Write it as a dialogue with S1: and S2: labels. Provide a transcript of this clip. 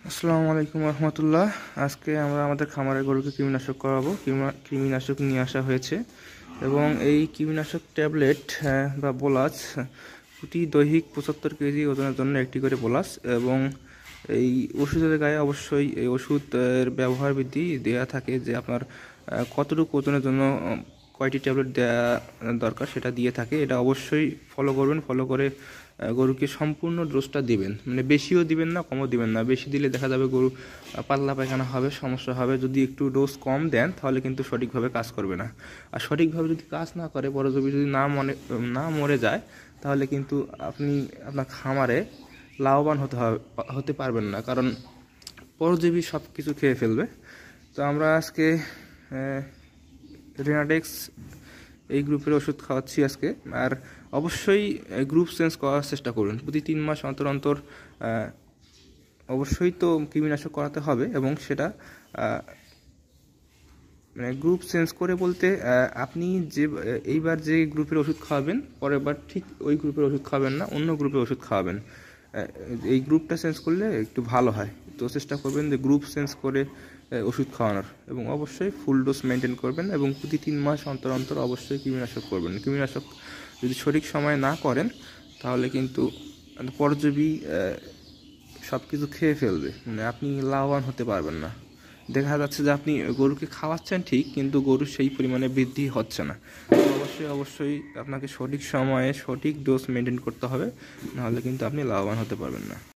S1: আসসালামু আলাইকুম রহমতুল্লাহ। আজকে আমরা আমাদের খামারে গরুকে কৃমিনাশক করাবো। কৃমিনাশক নিয়ে আসা হয়েছে এবং এই কৃমিনাশক ট্যাবলেট বা বোলাস প্রতি দৈহিক 75 কেজি ওজনের জন্য একটি করে বোলাস, এবং এই ওষুধের গায়ে অবশ্যই এই ওষুধের ব্যবহার বিধি দেওয়া থাকে যে আপনার কতটুকু ওজনের জন্য কয়টি ট্যাবলেট দেওয়া দরকার সেটা দিয়ে থাকে। এটা অবশ্যই ফলো করবেন। ফলো করে গরুকে সম্পূর্ণ ডোজটা দিবেন, মানে বেশিও দিবেন না, কমও দিবেন না। বেশি দিলে দেখা যাবে গরু পাতলা পায়খানা হবে, সমস্যা হবে। যদি একটু ডোজ কম দেন তাহলে কিন্তু সঠিকভাবে কাজ করবে না। আর সঠিকভাবে যদি কাজ না করে, পরজীবী যদি না মরে যায়, তাহলে কিন্তু আপনি আপনার খামারে লাভবান হতে পারবেন না, কারণ পরজীবী সব কিছু খেয়ে ফেলবে। তো আমরা আজকে রিনাডেক্স এই গ্রুপের ওষুধ খাওয়াচ্ছি আজকে। আর অবশ্যই গ্রুপ চেঞ্জ করার চেষ্টা করুন। প্রতি 3 মাস অন্তর অন্তর অবশ্যই তো কৃমিনাশক করাতে হবে, এবং সেটা মানে গ্রুপ চেঞ্জ করে বলতে আপনি যে এইবার যে গ্রুপের ওষুধ খাওয়াবেন, পরের বার ঠিক ওই গ্রুপের ওষুধ খাওয়াবেন না, অন্য গ্রুপের ওষুধ খাওয়াবেন। এই গ্রুপটা চেঞ্জ করলে একটু ভালো হয়। তো চেষ্টা করবেন যে গ্রুপ চেঞ্জ করে ওষুধ খাওয়ানোর, এবং অবশ্যই ফুল ডোজ মেনটেন করবেন, এবং প্রতি 3 মাস অন্তর অন্তর অবশ্যই কৃমিনাশক করবেন। কৃমিনাশক যদি সঠিক সময় না করেন তাহলে কিন্তু পরজীবী সব কিছু খেয়ে ফেলবে, মানে আপনি লাভবান হতে পারবেন না। দেখা যাচ্ছে যে আপনি গরুকে খাওয়াচ্ছেন ঠিক, কিন্তু গরু সেই পরিমাণে বৃদ্ধি হচ্ছে না। তো অবশ্যই আপনাকে সঠিক সময়ে সঠিক ডোজ মেনটেন করতে হবে, নাহলে কিন্তু আপনি লাভবান হতে পারবেন না।